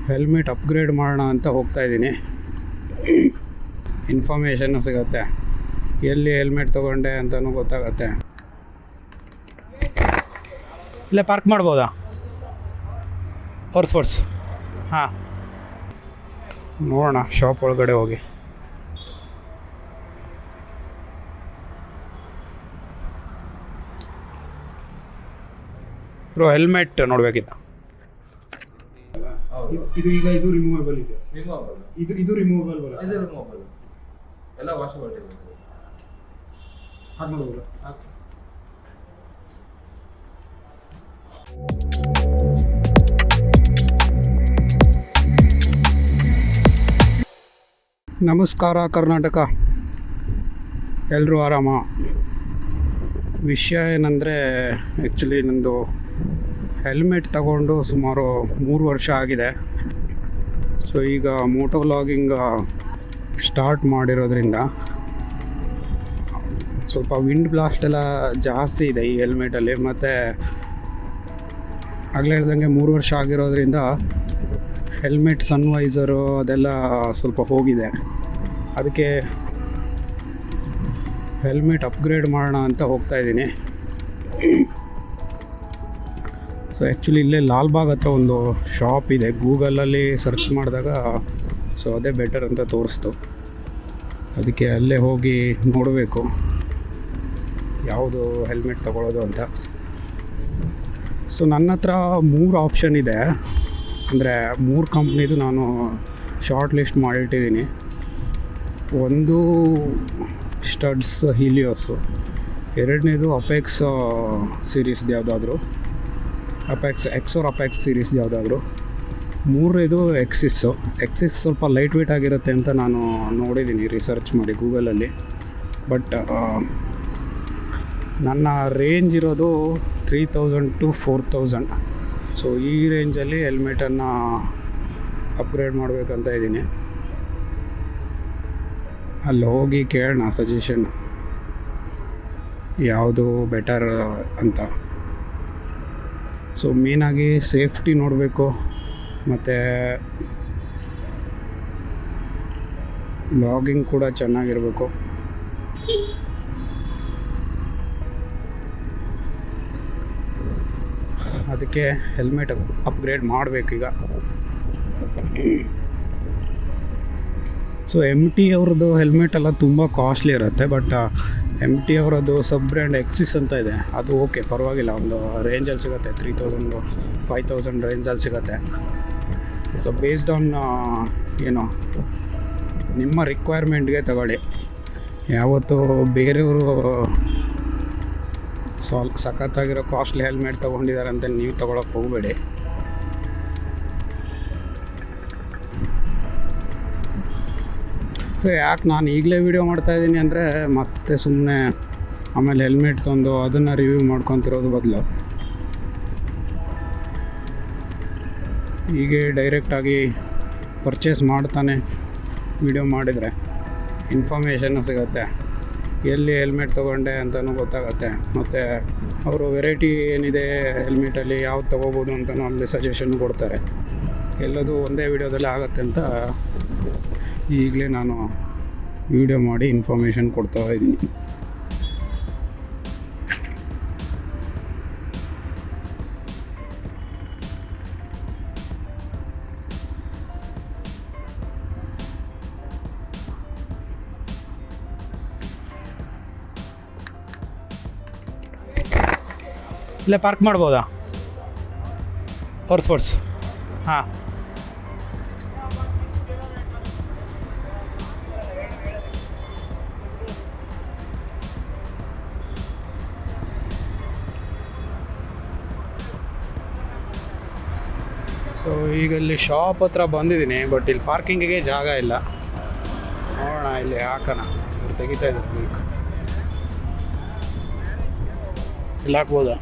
Helmet upgrade ಮಾಡೋಣ ಅಂತ ಹೋಗ್ತಾಯಿದ್ದೀನಿ. Information ಸಿಗುತ್ತೆ, ಎಲ್ಲಿ ಹೆಲ್ಮೆಟ್ ತೊಗೊಂಡೆ ಅಂತಲೂ ಗೊತ್ತಾಗತ್ತೆ. ಇಲ್ಲೇ ಪಾರ್ಕ್ ಮಾಡ್ಬೋದಾ? ಸ್ಪೋರ್ಟ್ಸ್ ಹಾಂ, ನೋಡೋಣ ಶಾಪ್ ಒಳಗಡೆ ಹೋಗಿ. ಬ್ರೋ ಹೆಲ್ಮೆಟ್ ನೋಡಬೇಕಿತ್ತು. ಇದು ಈಗ ಇದು ರಿಮೂವಬಲ್ ಇದೆ. ಇದು ರಿಮೂವಬಲ್ ಬಲ್ಲ. ಇದು ರಿಮೂವಬಲ್ ಎಲ್ಲ ವಾಷಬಲ್ ಇದೆ. ಹಾಗೆ ನೋಡಬಹುದು. ನಮಸ್ಕಾರ ಕರ್ನಾಟಕ, ಎಲ್ಲರೂ ಆರಾಮ? ವಿಷಯ ಏನಂದರೆ, ಆ್ಯಕ್ಚುಲಿ ನಂದು ಹೆಲ್ಮೆಟ್ ತಗೊಂಡು ಸುಮಾರು 3 ವರ್ಷ ಆಗಿದೆ. ಸೊ ಈಗ ಮೋಟೋ ವ್ಲಾಗಿಂಗ್ ಸ್ಟಾರ್ಟ್ ಮಾಡಿರೋದ್ರಿಂದ ಸ್ವಲ್ಪ ವಿಂಡ್ ಬ್ಲಾಸ್ಟ್ ಎಲ್ಲ ಜಾಸ್ತಿ ಇದೆ ಈ ಹೆಲ್ಮೆಟಲ್ಲಿ. ಮತ್ತು ಆಗಲೇ ಹೇಳ್ದಂಗೆ 3 ವರ್ಷ ಆಗಿರೋದ್ರಿಂದ ಹೆಲ್ಮೆಟ್ ಸನ್ವೈಸರು ಅದೆಲ್ಲ ಸ್ವಲ್ಪ ಹೋಗಿದೆ. ಅದಕ್ಕೆ ಹೆಲ್ಮೆಟ್ ಅಪ್ಗ್ರೇಡ್ ಮಾಡೋಣ ಅಂತ ಹೋಗ್ತಾಯಿದ್ದೀನಿ. ಸೊ ಆ್ಯಕ್ಚುಲಿ ಇಲ್ಲೇ ಲಾಲ್ಬಾಗ್ ಹತ್ರ ಒಂದು ಶಾಪ್ ಇದೆ. ಗೂಗಲಲ್ಲಿ ಸರ್ಚ್ ಮಾಡಿದಾಗ ಸೊ ಅದೇ ಬೆಟರ್ ಅಂತ ತೋರಿಸ್ತು. ಅದಕ್ಕೆ ಅಲ್ಲೇ ಹೋಗಿ ನೋಡಬೇಕು ಯಾವುದು ಹೆಲ್ಮೆಟ್ ತಗೊಳ್ಳೋದು ಅಂತ. ಸೊ ನನ್ನ ಹತ್ರ 3 ಆಪ್ಷನ್ ಇದೆ. ಅಂದರೆ 3 ಕಂಪ್ನಿದು ನಾನು ಶಾರ್ಟ್ ಲಿಸ್ಟ್ ಮಾಡಿಟ್ಟಿದ್ದೀನಿ. ಒಂದು ಸ್ಟಡ್ಸ್ ಹೀಲಿಯೋಸು, ಎರಡನೇದು ಅಪೆಕ್ಸ್ ಸೀರೀಸ್ದು ಯಾವುದಾದ್ರೂ, ಅಪೆಕ್ಸ್ ಎಕ್ಸ್ ಆರ್ ಅಪೆಕ್ಸ್ ಸೀರೀಸ್ದು ಯಾವುದಾದ್ರೂ, ಮೂರನೇದು ಎಕ್ಸಿಸ್ ಸ್ವಲ್ಪ ಲೈಟ್ ವೇಟ್ ಆಗಿರುತ್ತೆ ಅಂತ ನಾನು ನೋಡಿದ್ದೀನಿ ರಿಸರ್ಚ್ ಮಾಡಿ ಗೂಗಲಲ್ಲಿ. ಬಟ್ ನನ್ನ ರೇಂಜ್ ಇರೋದು 3000 to 4000. ಸೊ ಈ ರೇಂಜಲ್ಲಿ ಹೆಲ್ಮೆಟನ್ನು ಅಪ್ಗ್ರೇಡ್ ಮಾಡಬೇಕಂತ ಇದ್ದೀನಿ. ಅಲ್ಲಿ ಹೋಗಿ ಕೇಳೋಣ ಸಜೆಷನ್ ಯಾವುದು ಬೆಟರ್ ಅಂತ. ಸೊ ಮೇನಾಗಿ ಸೇಫ್ಟಿ ನೋಡಬೇಕು, ಮತ್ತು ವ್ಲಾಗಿಂಗ್ ಕೂಡ ಚೆನ್ನಾಗಿರಬೇಕು. ಅದಕ್ಕೆ ಹೆಲ್ಮೆಟ್ ಅಪ್ಗ್ರೇಡ್ ಮಾಡಬೇಕೀಗ. ಸೊ MT ಅವ್ರದ್ದು ಹೆಲ್ಮೆಟ್ ಎಲ್ಲ ತುಂಬ ಕಾಸ್ಟ್ಲಿ ಇರುತ್ತೆ. ಬಟ್ MT ಅವರದ್ದು ಸಬ್ ಬ್ರ್ಯಾಂಡ್ ಎಕ್ಸಿಸ್ ಅಂತ ಇದೆ, ಅದು ಓಕೆ, ಪರವಾಗಿಲ್ಲ, ಒಂದು ರೇಂಜಲ್ಲಿ ಸಿಗುತ್ತೆ, 3000 5000 ರೇಂಜಲ್ಲಿ ಸಿಗುತ್ತೆ. ಸೊ ಬೇಸ್ಡ್ ಆನ್ ಏನೋ ನಿಮ್ಮ ರಿಕ್ವೈರ್ಮೆಂಟ್ಗೆ ತಗೊಳ್ಳಿ. ಯಾವತ್ತೂ ಬೇರೆಯವರು ಸಖತ್ತಾಗಿರೋ ಕಾಸ್ಟ್ಲಿ ಹೆಲ್ಮೆಟ್ ತೊಗೊಂಡಿದ್ದಾರೆ ಅಂತ ನೀವು ತೊಗೊಳಕ್ಕೆ ಹೋಗಬೇಡಿ. ಸೊ ಯಾಕೆ ನಾನು ಈಗಲೇ ವೀಡಿಯೋ ಮಾಡ್ತಾಯಿದ್ದೀನಿ ಅಂದರೆ, ಮತ್ತೆ ಸುಮ್ಮನೆ ಆಮೇಲೆ ಹೆಲ್ಮೆಟ್ ತಂದು ಅದನ್ನು ರಿವ್ಯೂ ಮಾಡ್ಕೊತಿರೋದು ಬದಲು ಹೀಗೆ ಡೈರೆಕ್ಟಾಗಿ ಪರ್ಚೇಸ್ ಮಾಡ್ತಾನೆ ವೀಡಿಯೋ ಮಾಡಿದರೆ ಇನ್ಫಾರ್ಮೇಷನ್ನು ಸಿಗುತ್ತೆ, ಎಲ್ಲಿ ಹೆಲ್ಮೆಟ್ ತೊಗೊಂಡೆ ಅಂತಲೂ ಗೊತ್ತಾಗತ್ತೆ. ಮತ್ತು ಅವರು ವೆರೈಟಿ ಏನಿದೆ ಹೆಲ್ಮೆಟಲ್ಲಿ ಯಾವ್ದು ತೊಗೋಬೋದು ಅಂತಲೂ ಅಲ್ಲಿ ಸಜೆಷನ್ ಕೊಡ್ತಾರೆ. ಎಲ್ಲದೂ ಒಂದೇ ವೀಡಿಯೋದಲ್ಲಿ ಆಗುತ್ತೆ ಅಂತ ಈಗಲೇ ನಾನು ವೀಡಿಯೋ ಮಾಡಿ ಇನ್ಫಾರ್ಮೇಷನ್ ಕೊಡ್ತಾ ಇದ್ದೀನಿ. ಇಲ್ಲೇ ಪಾರ್ಕ್ ಮಾಡ್ಬೋದಾ? ಸ್ಪೋರ್ಟ್ಸ್ ಹಾಂ. ಸೊ ಈಗ ಇಲ್ಲಿ ಶಾಪ್ ಹತ್ರ ಬಂದಿದ್ದೀನಿ, ಬಟ್ ಇಲ್ಲಿ ಪಾರ್ಕಿಂಗಿಗೆ ಜಾಗ ಇಲ್ಲ. ನೋಡೋಣ, ಇಲ್ಲಿ ಹಾಕೋಣ. ಇವ್ರು ತೆಗಿತಾ ಇದ್ದಾರೆ ಬೈಕ್, ಇಲ್ಲಿ ಹಾಕ್ಬೋದಾ?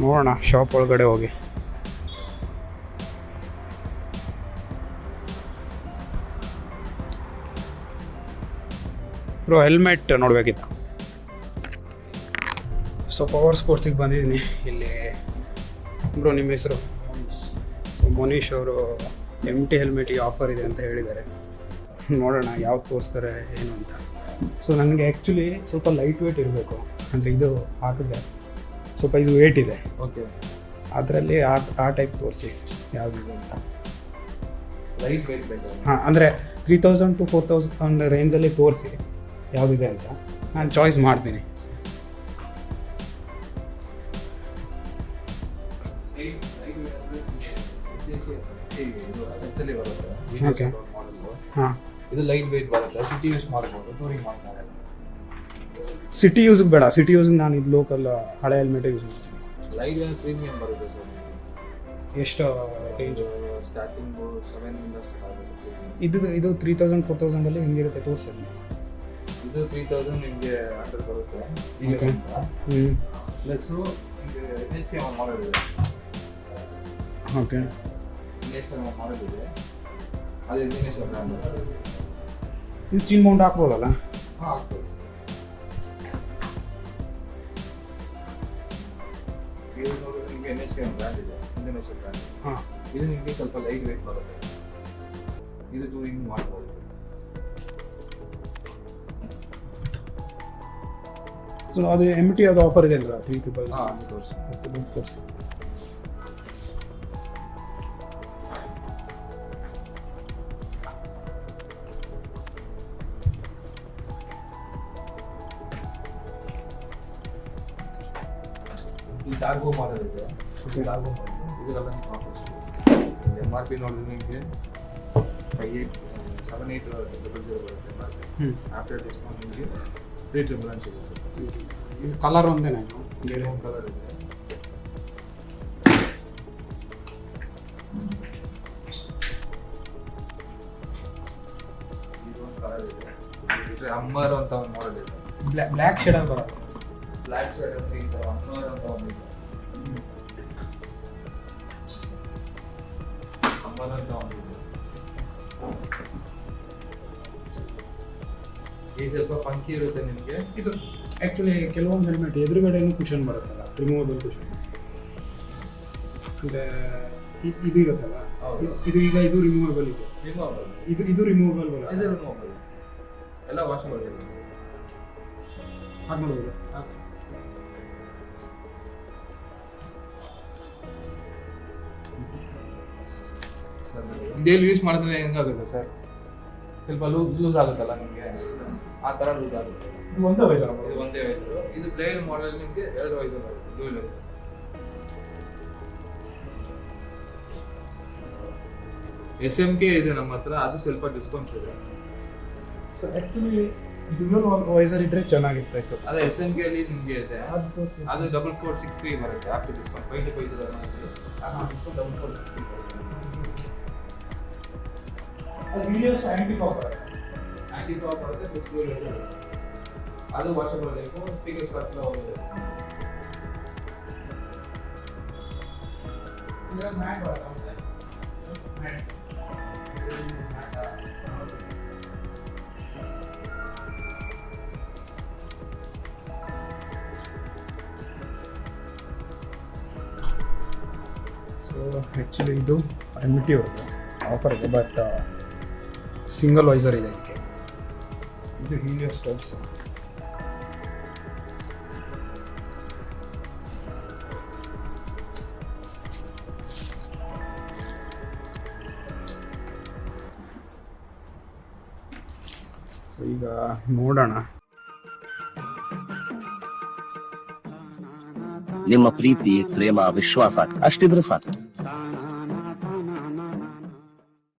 ನೋಡೋಣ ಶಾಪ್ ಒಳಗಡೆ ಹೋಗಿ. ಬ್ರೋ ಹೆಲ್ಮೆಟ್ ನೋಡಬೇಕಿತ್ತು. ಸೊ ಪವರ್ ಸ್ಪೋರ್ಟ್ಸಿಗೆ ಬಂದಿದ್ದೀನಿ. ಇಲ್ಲಿ ಬ್ರೋ ನಿಮ್ಮ ಹೆಸರು? ಸೊ ಮನೀಶ್ ಅವರು MT ಹೆಲ್ಮೆಟಿಗೆ ಆಫರ್ ಇದೆ ಅಂತ ಹೇಳಿದ್ದಾರೆ. ನೋಡೋಣ ಯಾವ್ದು ತೋರಿಸ್ತಾರೆ ಏನು ಅಂತ. ಸೊ ನನಗೆ ಆ್ಯಕ್ಚುಲಿ ಸ್ವಲ್ಪ ಲೈಟ್ ವೇಟ್ ಇರಬೇಕು, ಅಂದರೆ ಇದು ಹಾಕಿದ್ರೆ ಸ್ವಲ್ಪ ಇದು ವೇಟ್ ಇದೆ. ಓಕೆ, ಅದರಲ್ಲಿ ಆ ಟೈಪ್ ತೋರಿಸಿ ಯಾವುದಿದೆ ಅಂತ. ಲೈಟ್ ವೇಟ್ ಬೇಕು. ಹಾಂ, ಅಂದರೆ 3000 to 4000 ರೇಂಜಲ್ಲಿ ತೋರಿಸಿ ಯಾವುದಿದೆ ಅಂತ, ನಾನು ಚಾಯ್ಸ್ ಮಾಡ್ತೀನಿ. ಓಕೆ, ಹಾಂ. ಇದು ಲೈಟ್ ವೇಟ್ ಬರುತ್ತೆ, ಸಿಟಿ ಯೂಸ್ ಮಾಡ್ಬೋದು, ಟೂರಿಂಗ್ ಮಾಡ್ತಾರೆ. ಸಿಟಿ ಯೂಸ್ಗೆ ಬೇಡ, ಸಿಟಿ ಯೂಸ್ಗೆ ನಾನು ಇದು ಲೋಕಲ್ ಹಳೆ ಹೆಲ್ಮೆಟೇ ಯೂಸ್ ಮಾಡ್ತೀನಿ. ಲೈಟ್ ಪ್ರೀಮಿಯಂ ಬರುತ್ತೆ ಸರ್. ಎಷ್ಟು ರೇಂಜ್? ಸ್ಟಾರ್ಟಿಂಗು 7 ಇಂದ ಸ್ಟಾರ್ಟ್ ಆಗುತ್ತೆ. ಇದು 3000 4000ಅಲ್ಲಿ ಹೆಂಗಿರುತ್ತೆ ತೋರಿಸಿ. ಇದು 3000 ನಿಮಗೆ ಅಂಡರ್ ಬರುತ್ತೆ. Okay. ಪ್ಲಸ್ಸು ನಿಮಗೆ NHK ಮಾಡಲ್ ಇದೆ. ಓಕೆ, NHK ಮಾಡಲ್ ಇದೆ, ಅದು NHK ಬ್ರ್ಯಾಂಡ್. ಇದು ಚಿನ್ ಮೌಂಟ್ ಹಾಕ್ಬೋದಲ್ಲ? ಹಾಂ, ಆಗ್ಬೋದು. ಇದು ನೋಡಿದ್ರೆ ನಿಮಗೆ NHK ಬ್ರ್ಯಾಂಡ್ ಇದೆ, ಇಂಡೋನೇಷಿಯನ್ ಬ್ರ್ಯಾಂಡ್. ಹಾಂ, ಇದು ನಿಮಗೆ ಸ್ವಲ್ಪ ಲೈಟ್ ವೇಟ್ ಬರುತ್ತೆ. ಇದು ಟೂರಿಂಗ್ ಮಾಡ್ಬೋದು. ಸೊ ಅದು MT ಅದು ಆಫರ್ ಇದೆ ಅಲ್ಲ 3,000? ಹಾಂ, ಅದು ತೋರಿಸಿ. ತೋರಿಸಿ. ಇದು ಟಾರ್ಗೋ ಮಾಡಲ್ ಇದೆ. ಇದು ಟಾರ್ಗೋ ಮಾಡಲ್, ಇದೆಲ್ಲ ನಿಮ್ಗೆ ಆಫರ್ಸ್. MRP ನೋಡಿದ್ರೆ ನಿಮಗೆ 7800 ಬರುತ್ತೆ MRP. ಆಫ್ಟರ್ ಡಿಸ್ಕೌಂಟ್ ನಿಮಗೆ 3,000 ಸಿಗುತ್ತೆ. ಇದು ಕಲರ್ ಒಂದೇನಾ? ಬೇರೆ ಒಂದು ಕಲರ್ ಇದೆ. ಇದು ಒಂದು ಕಲರ್ ಇದೆ. ಇದು ಅಮ್ಮರ್ ಅಂತ ಒಂದು ಮಾಡಲ್ ಇದೆ. ಬ್ಲ್ಯಾಕ್ ಶೇಡಲ್ಲಿ ಬರೋದು. ಬ್ಲ್ಯಾಕ್ ಶೇಡ್ ಅಂತ ಈ ಥರ ಅಮ್ಮರ್ ಅಂತ ಒಂದು ಇದೆ. ಅಮ್ಮರ್ ಅಂತ ಒಂದು ಇದೆ. ಈ ಸ್ವಲ್ಪ ಫಂಕಿ ಇರುತ್ತೆ ನಿಮಗೆ. ಇದು ಆ್ಯಕ್ಚುಲಿ ಕೆಲವೊಂದು ಹೆಲ್ಮೆಟ್ ಎದುರುಗಡೆನೂ ಕುಷನ್ ಬರುತ್ತಲ್ಲ, ರಿಮೂವಬಲ್ ಕುಷನ್. ಅಂದರೆ ಇದು ಇರುತ್ತಲ್ಲ, ಇದು ಈಗ ಇದು ರಿಮೂವಬಲ್ ಇದೆ. ರಿಮೂವಬಲ್. ಇದು ರಿಮೂವಬಲ್ ಬಲ್ಲ? ಇದು ರಿಮೂವಬಲ್. ಎಲ್ಲ ವಾಷಬಲ್ ಇದೆ. ಹಾಕ್ಬೋದು. ಡೈಲಿ ಯೂಸ್ ಮಾಡಿದ್ರೆ ಹೆಂಗಾಗುತ್ತೆ ಸರ್? ಸ್ವಲ್ಪ ಲೂಸ್ ಆಗುತ್ತಲ್ಲ ನಿಮಗೆ, ಆ ಥರ ಲೂಸ್ ಆಗುತ್ತೆ. ಇದು ಒಂದೇ ವೈಸರ್? ಇದು ಒಂದೇ ವೈಸರು. ಇದು ಪ್ಲೇಯರ್ ಮಾಡೆಲ್ ನಿಮಗೆ 2 ವೈಸರ್ ಬರುತ್ತೆ, ಡ್ಯೂಯಲ್ ವೈಸರ್. SMK ಇದೆ ನಮ್ಮ ಹತ್ರ, ಅದು ಸ್ವಲ್ಪ ಡಿಸ್ಕೌಂಟ್ಸ್ ಇದೆ. ಸೊ ಆ್ಯಕ್ಚುಲಿ ಡ್ಯುಯಲ್ ವೈಸರ್ ಇದ್ದರೆ ಚೆನ್ನಾಗಿರ್ತಾಯಿತ್ತು. ಅದೇ SMK ಅಲ್ಲಿ ನಿಮಗೆ ಇದೆ, ಅದು 4463 ಬರುತ್ತೆ ಆಫ್ಟರ್ ಡಿಸ್ಕೌಂಟ್. 55 ಆಫ್ಟರ್ ಡಿಸ್ಕೌಂಟ್ 4463 ಬರುತ್ತೆ. ಅದು ವಿಡಿಯೋಸ್ ಆ್ಯಂಟಿ ಫಾಗ್ ಬರುತ್ತೆ. ಆ್ಯಂಟಿ ಫಾಗ್ ಬರುತ್ತೆ, ಪ್ಲಸ್ ಡ್ಯೂಯಲ್ ವೈಸರ್ ಬರುತ್ತೆ. ಅದು ವಾಷಬಲ್ ಲೈಫು, ಸ್ಪೀಕರ್ ಸ್ಪಾಟ್ಸ್ ಎಲ್ಲ ಹೋಗುತ್ತೆ. ಇದರಲ್ಲಿ ಮ್ಯಾಟ್ ಬರುತ್ತೆ. ಮ್ಯಾಟ್ ಸೊ ಆ್ಯಕ್ಚುಲಿ ಇದು MT ಅವ್ರದ್ದು ಆಫರ್ ಇದೆ, ಬಟ್ ಸಿಂಗಲ್ ವೈಸರ್ ಇದೆ ಇದಕ್ಕೆ. ಇದು ಹೀಲಿಯೋ ಸ್ಟಬ್ಸ್. ಸೊ ಈಗ ನೋಡೋಣ. ನಿಮ್ಮ ಪ್ರೀತಿ ಪ್ರೇಮ ವಿಶ್ವಾಸ ಅಷ್ಟಿದ್ರೆ ಸಾಕು.